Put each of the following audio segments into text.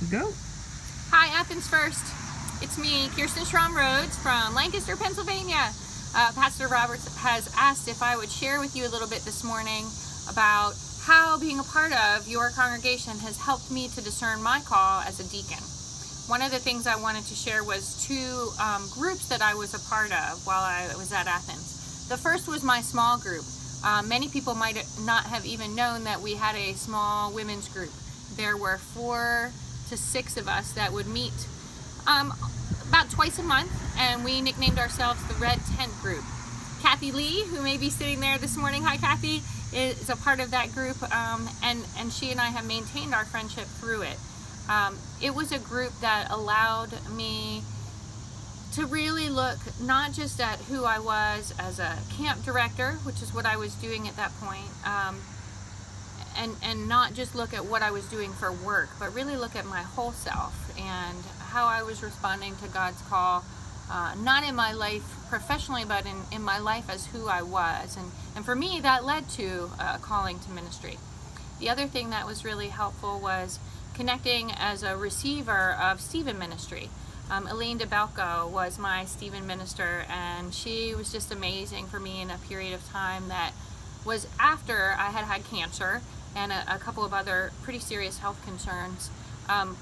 go. Hi, Athens First. It's me, Kirsten Rhodes from Lancaster, Pennsylvania. Pastor Roberts has asked if I would share with you a little bit this morning about how being a part of your congregation has helped me to discern my call as a deacon. One of the things I wanted to share was two groups that I was a part of while I was at Athens. The first was my small group. Many people might not have even known that we had a small women's group. There were 4 to 6 of us that would meet about twice a month, and we nicknamed ourselves the Red Tent Group. Kathy Lee, who may be sitting there this morning, hi Kathy, is a part of that group, and she and I have maintained our friendship through it. It was a group that allowed me to really look not just at who I was as a camp director, which is what I was doing at that point, and not just look at what I was doing for work, but really look at my whole self and how I was responding to God's call, not in my life professionally, but in my life as who I was. And for me, that led to a calling to ministry. The other thing that was really helpful was connecting as a receiver of Stephen ministry. Elaine DeBelco was my Stephen minister, and she was just amazing for me in a period of time that was after I had had cancer and a couple of other pretty serious health concerns.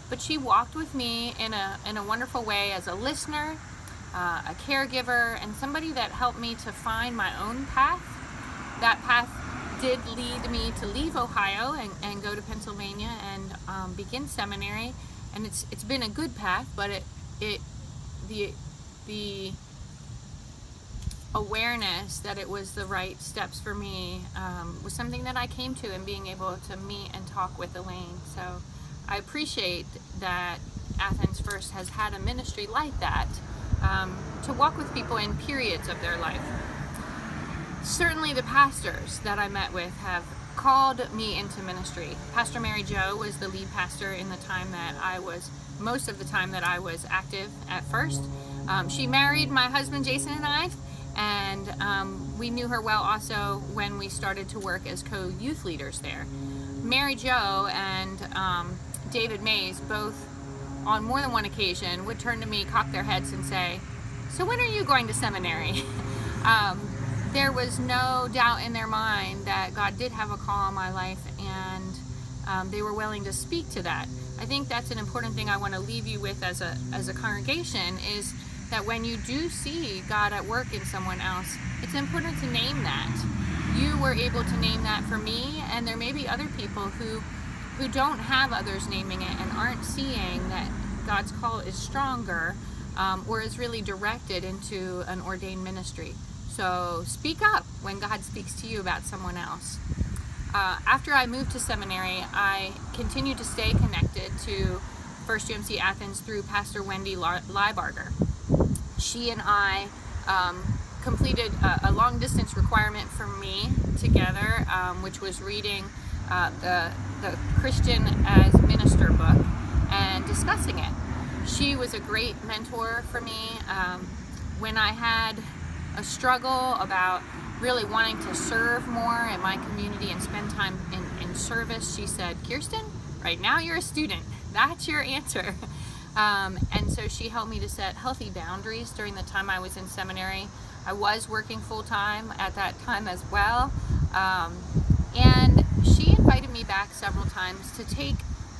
But she walked with me in a wonderful way as a listener, a caregiver, and somebody that helped me to find my own path. That path did lead me to leave Ohio and go to Pennsylvania and begin seminary. And it's been a good path, but the awareness that it was the right steps for me was something that I came to in being able to meet and talk with Elaine. So I appreciate that Athens First has had a ministry like that, to walk with people in periods of their life. Certainly the pastors that I met with have called me into ministry. Pastor Mary Jo was the lead pastor in the time that most of the time that I was active at First. She married my husband Jason and I, and we knew her well also when we started to work as co-youth leaders there. Mary Jo and David Mays both on more than one occasion would turn to me, cock their heads and say, "So when are you going to seminary?" There was no doubt in their mind that God did have a call on my life, and they were willing to speak to that. I think that's an important thing I want to leave you with as a congregation, is that when you do see God at work in someone else, it's important to name that. You were able to name that for me, and there may be other people who don't have others naming it and aren't seeing that God's call is stronger, or is really directed into an ordained ministry. So speak up when God speaks to you about someone else. After I moved to seminary, I continued to stay connected to First UMC Athens through Pastor Wendy Liebarger. She and I completed a long distance requirement for me together, which was reading the Christian as Minister book and discussing it. She was a great mentor for me. When I had a struggle about really wanting to serve more in my community and spend time in service, she said, "Kirsten, right now you're a student. That's your answer." And so she helped me to set healthy boundaries during the time I was in seminary. I was working full-time at that time as well. And she invited me back several times to take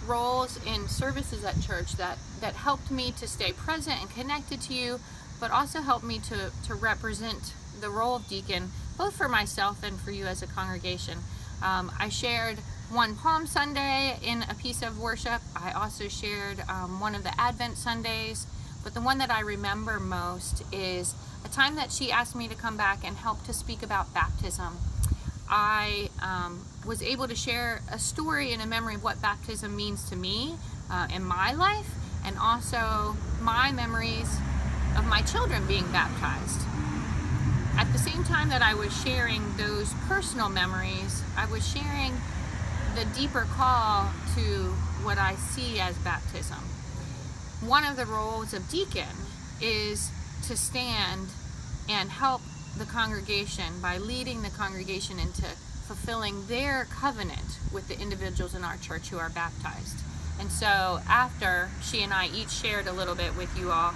roles in services at church that helped me to stay present and connected to you, but also helped me to represent the role of deacon, both for myself and for you as a congregation. I shared one Palm Sunday in a piece of worship. I also shared one of the Advent Sundays, but the one that I remember most is a time that she asked me to come back and help to speak about baptism. I was able to share a story and a memory of what baptism means to me in my life, and also my memories of my children being baptized. At the same time that I was sharing those personal memories, I was sharing the deeper call to what I see as baptism. One of the roles of deacon is to stand and help the congregation by leading the congregation into fulfilling their covenant with the individuals in our church who are baptized. And so after she and I each shared a little bit with you all,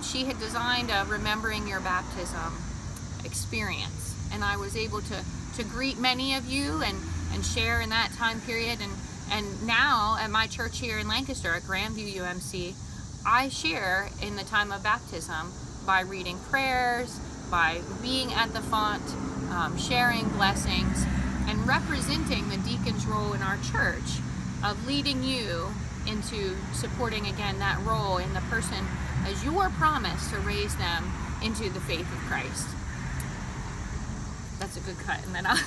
she had designed a Remembering Your Baptism experience, and I was able to greet many of you and share in that time period. And now at my church here in Lancaster at Grandview UMC, I share in the time of baptism by reading prayers, by being at the font, sharing blessings, and representing the deacon's role in our church of leading you into supporting again that role in the person as your promise to raise them into the faith of Christ. That's a good cut, and then I'll